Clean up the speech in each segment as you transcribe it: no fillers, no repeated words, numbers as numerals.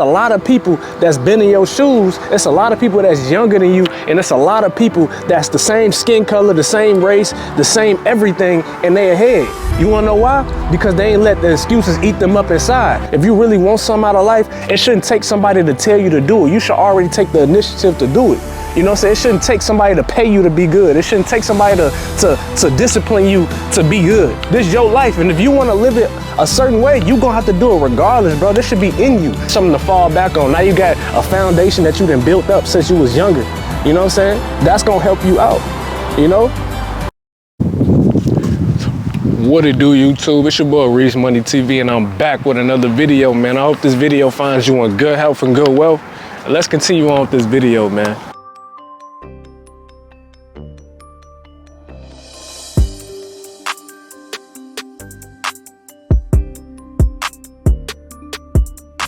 A lot of people that's been in your shoes, it's a lot of people that's younger than you, and it's a lot of people that's the same skin color, the same race, the same everything, and they ahead. You wanna know why? Because they ain't let the excuses eat them up inside. If you really want something out of life, it shouldn't take somebody to tell you to do it. You should already take the initiative to do it. You know what I'm saying? It shouldn't take somebody to pay you to be good. It shouldn't take somebody to discipline you to be good. This is your life, and if you want to live it a certain way, you gonna have to do it regardless, bro. This should be in you. Something to fall back on. Now you got a foundation that you done built up since you was younger. You know what I'm saying? That's gonna help you out, you know? What it do, YouTube? It's your boy Reese Money TV, and I'm back with another video, man. I hope this video finds you in good health and good wealth. Let's continue on with this video, man.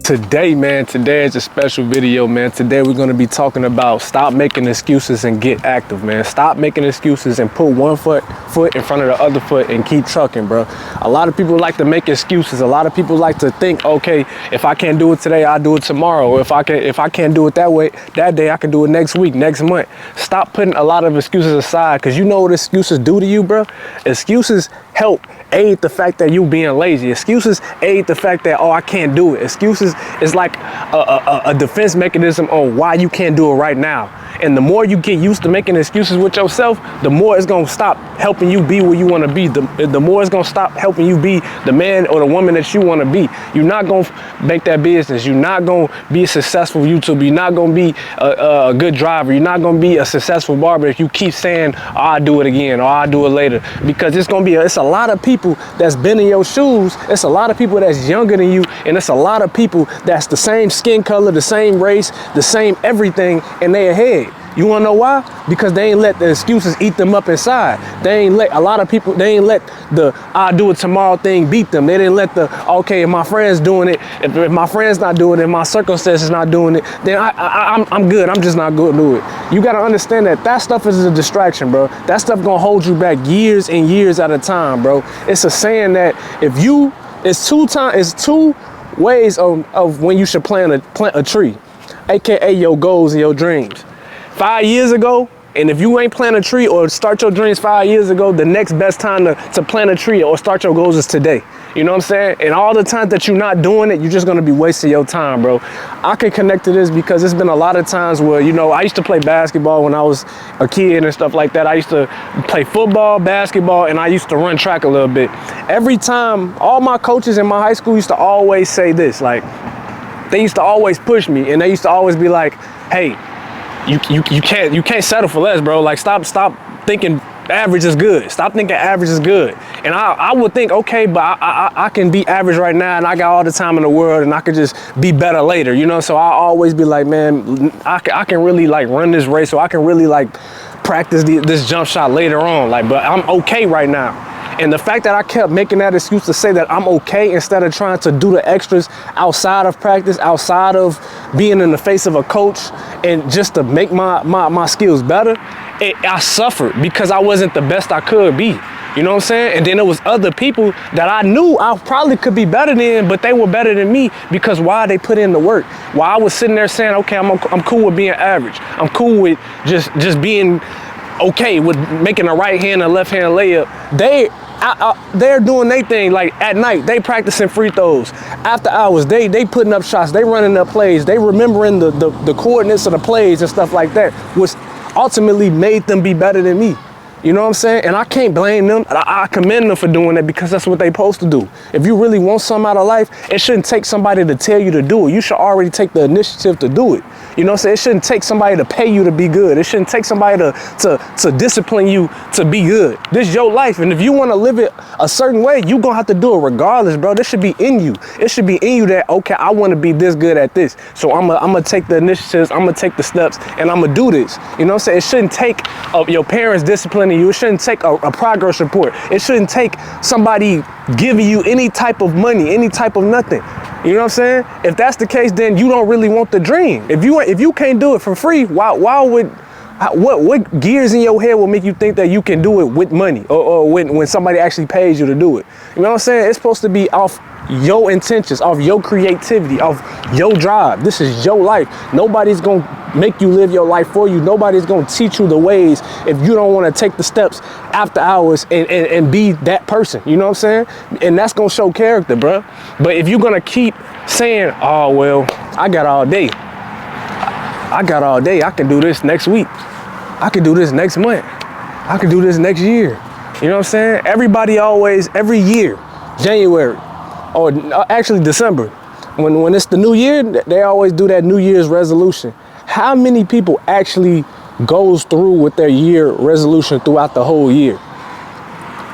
Today is a special video, man. Today we're gonna be talking about stop making excuses and get active, man. Stop making excuses and put one foot in front of the other foot and keep trucking, bro. A lot of people like to make excuses. A lot of people like to think, okay, if I can't do it today, I'll do it tomorrow. Or if I can't do it that day, I can do it next week, next month. Stop putting a lot of excuses aside, because you know what excuses do to you, bro? Excuses help aid the fact that you being lazy. Excuses aid the fact that, oh, I can't do it. Excuses is like a defense mechanism on why you can't do it right now. And the more you get used to making excuses with yourself, the more it's gonna stop helping you be where you wanna be. The more it's gonna stop helping you be the man or the woman that you wanna be. You're not gonna make that business. You're not gonna be a successful YouTuber. You're not gonna be a good driver. You're not gonna be a successful barber if you keep saying, oh, I'll do it again, or I'll do it later. Because it's a lot of people that's been in your shoes. It's a lot of people that's younger than you, and it's a lot of people that's the same skin color, the same race, the same everything, and they ahead. You wanna know why? Because they ain't let the excuses eat them up inside. They ain't let the I'll do it tomorrow thing beat them. They didn't let the, okay, if my friend's doing it, if my friend's not doing it, if my circumstances not doing it, then I'm good. I'm just not going to do it. You gotta understand that stuff is a distraction, bro. That stuff gonna hold you back years and years at a time, bro. It's a saying that it's two ways of when you should plant a tree, AKA your goals and your dreams. 5 years ago, and if you ain't plant a tree or start your dreams 5 years ago, the next best time to plant a tree or start your goals is today. You know what I'm saying? And all the times that you're not doing it, you're just gonna be wasting your time, bro. I can connect to this because it's been a lot of times where, you know, I used to play basketball when I was a kid and stuff like that. I used to play football, basketball, and I used to run track a little bit. Every time, all my coaches in my high school used to always say this, like, they used to always push me, and they used to always be like, hey, you can't settle for less, bro. Like, stop thinking average is good. Stop thinking average is good. And I would think, okay, but I can be average right now, and I got all the time in the world, and I could just be better later, you know? So I always be like, man, I can really like run this race, so I can really like practice this jump shot later on. Like, but I'm okay right now. And the fact that I kept making that excuse to say that I'm okay instead of trying to do the extras outside of practice, outside of being in the face of a coach, and just to make my skills better, I suffered because I wasn't the best I could be. You know what I'm saying? And then there was other people that I knew I probably could be better than, but they were better than me because why they put in the work. While I was sitting there saying, okay, I'm cool with being average. I'm cool with just being okay with making a right hand and left hand layup. They're doing their thing, like at night, they practicing free throws. After hours, they putting up shots, they running up plays, they remembering the coordinates of the plays and stuff like that, which ultimately made them be better than me. You know what I'm saying? And I can't blame them. I commend them for doing that because that's what they supposed to do. If you really want something out of life, it shouldn't take somebody to tell you to do it. You should already take the initiative to do it. You know what I'm saying? It shouldn't take somebody to pay you to be good. It shouldn't take somebody to discipline you to be good. This is your life. And if you want to live it a certain way, you're going to have to do it regardless, bro. This should be in you. It should be in you that, okay, I want to be this good at this. So I'm going to take the initiatives, I'm going to take the steps, and I'm going to do this. You know what I'm saying? It shouldn't take your parents disciplining you. It shouldn't take a progress report. It shouldn't take somebody giving you any type of money, any type of nothing. You know what I'm saying? If that's the case, then you don't really want the dream. If you can't do it for free, what gears in your head will make you think that you can do it with money or when somebody actually pays you to do it? You know what I'm saying? It's supposed to be off your intentions, off your creativity, off your drive. This is your life. Nobody's gonna make you live your life for you. Nobody's gonna teach you the ways if you don't want to take the steps after hours and be that person. You know what I'm saying? And that's gonna show character, bro. But if you're gonna keep saying, oh, well, I got all day. I got all day. I can do this next week. I can do this next month. I can do this next year. You know what I'm saying? Everybody always, every year, January, or actually December, when it's the new year, they always do that New Year's resolution. How many people actually goes through with their year resolution throughout the whole year?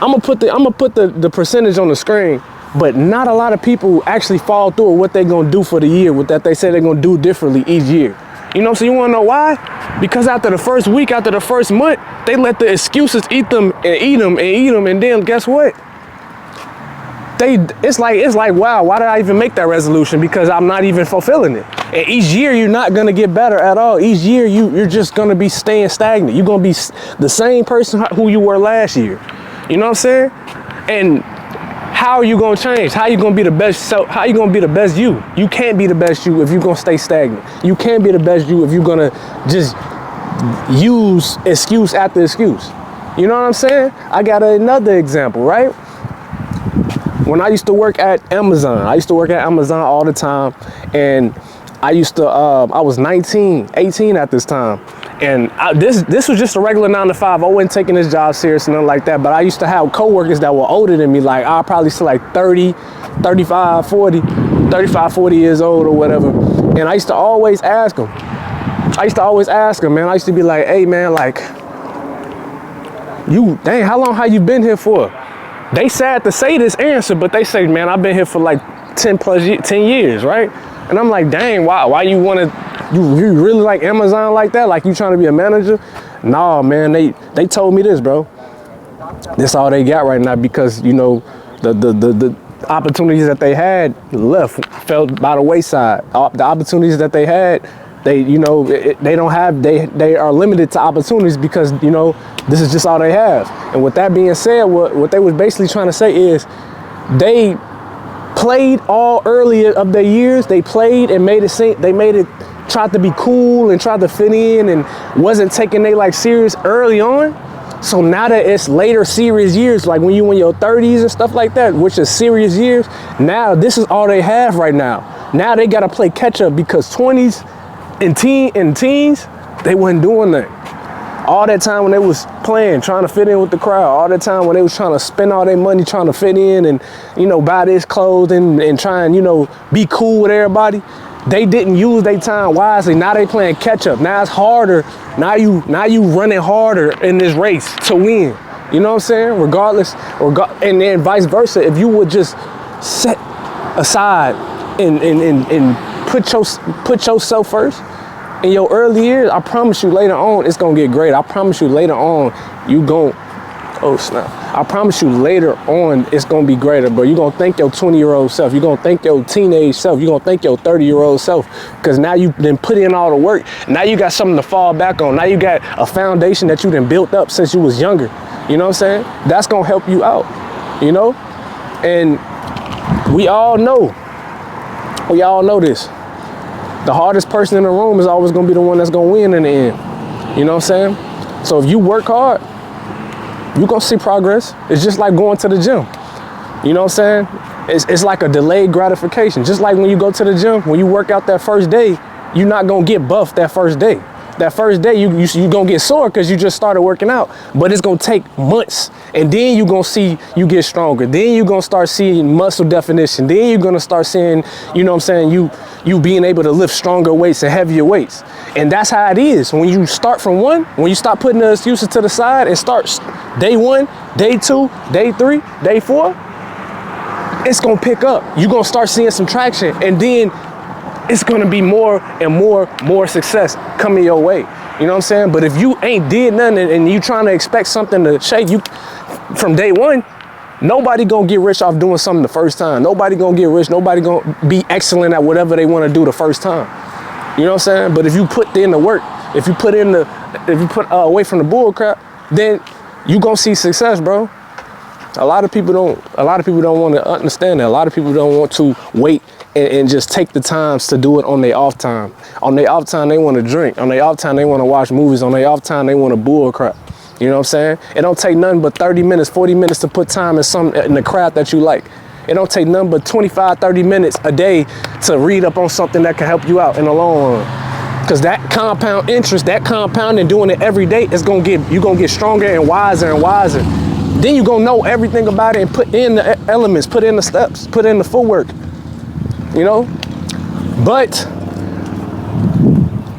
I'm gonna put the percentage on the screen, but not a lot of people actually follow through with what they're gonna do for the year, with that they say they're gonna do differently each year. You know, so you wanna know why? Because after the first week, after the first month, they let the excuses eat them, and then guess what? It's like, wow, why did I even make that resolution? Because I'm not even fulfilling it. And each year, you're not gonna get better at all. Each year, you're just gonna be staying stagnant. You're gonna be the same person who you were last year. You know what I'm saying? And how are you gonna change? How are you gonna be the best self? How are you gonna be the best you? You can't be the best you if you're gonna stay stagnant. You can't be the best you if you're gonna just use excuse after excuse. You know what I'm saying? I got another example, right? When I used to work at Amazon, all the time, and I was 19, 18 at this time. And this was just a regular 9 to 5. I wasn't taking this job serious, nothing like that. But I used to have coworkers that were older than me. Like I probably still like 30, 35, 40 years old or whatever. And I used to always ask them. Man. I used to be like, hey man, like, how long have you been here for? They sad to say this answer, but they say, man, I've been here for like 10 years, right? And I'm like, dang, why you really like Amazon like that? Like you trying to be a manager? Nah, man, they told me this, bro. This all they got right now because, you know, the opportunities that they had fell by the wayside. The opportunities that they had, they are limited to opportunities because, you know, this is just all they have. And with that being said, what they was basically trying to say is they played all earlier of their years. They played and tried to be cool and tried to fit in and wasn't taking they like serious early on. So now that it's later serious years, like when you in your 30s and stuff like that, which is serious years, now this is all they have right now. Now they gotta play catch up because 20s and teens, they wasn't doing that. All that time when they was playing, trying to fit in with the crowd, all that time when they was trying to spend all their money trying to fit in and, you know, buy this clothes and try and, you know, be cool with everybody, they didn't use their time wisely. Now they playing catch up. Now it's harder. Now you running harder in this race to win. You know what I'm saying? Regardless, and then vice versa. If you would just set aside and put yourself first in your early years, I promise you later on it's gonna get great. I promise you later on I promise you later on it's gonna be greater, bro. You're gonna thank your 20-year-old self. You're gonna thank your teenage self. You're gonna thank your 30-year-old self because now you've been put in all the work. Now you got something to fall back on. Now you got a foundation that you done built up since you was younger. You know what I'm saying? That's gonna help you out, you know? And we all know this. The hardest person in the room is always gonna be the one that's gonna win in the end. You know what I'm saying? So if you work hard, you're gonna see progress. It's just like going to the gym. You know what I'm saying? It's like a delayed gratification. Just like when you go to the gym, when you work out that first day, you're not gonna get buffed that first day. That first day, you gonna get sore because you just started working out, but it's gonna take months. And then you're gonna see you get stronger. Then you're gonna start seeing muscle definition. Then you're gonna start seeing, you know what I'm saying, you being able to lift stronger weights and heavier weights. And that's how it is. When you start from one, when you stop putting the excuses to the side and start day 1, day 2, day 3, day 4, it's gonna pick up. You're gonna start seeing some traction, and then it's gonna be more and more success coming your way. You know what I'm saying? But if you ain't did nothing and you trying to expect something to shake you from day 1, nobody gonna get rich off doing something the first time. Nobody gonna get rich. Nobody gonna be excellent at whatever they wanna do the first time. You know what I'm saying? But if you put in the work, if you put away from the bull crap, then you gonna see success, bro. A lot of people don't want to understand that. A lot of people don't want to wait and just take the times to do it on their off time. On their off time, they want to drink. On their off time, they want to watch movies. On their off time, they want to bull crap. You know what I'm saying? It don't take nothing but 30 minutes, 40 minutes to put time in the craft that you like. It don't take nothing but 25, 30 minutes a day to read up on something that can help you out in the long run. Because that compound interest, that compounding, doing it every day, you're gonna get stronger and wiser and wiser. Then you're gonna know everything about it and put in the elements, put in the steps, put in the footwork, you know? But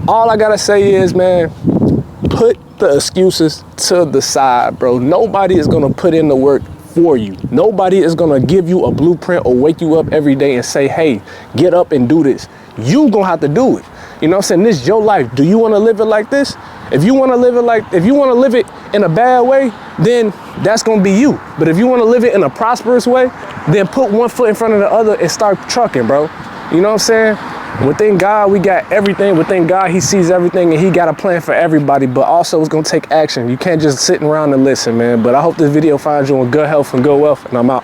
all I gotta say is, man, put the excuses to the side, bro. Nobody is gonna put in the work for you. Nobody is gonna give you a blueprint or wake you up every day and say, hey, get up and do this. You gonna have to do it. You know what I'm saying? This is your life. Do you wanna live it like this? If you wanna live it in a bad way, then that's gonna be you. But if you wanna live it in a prosperous way, then put one foot in front of the other and start trucking, bro. You know what I'm saying? Within God, we got everything. Within God, he sees everything and he got a plan for everybody, but also it's gonna take action. You can't just sit around and listen, man. But I hope this video finds you in good health and good wealth, and I'm out.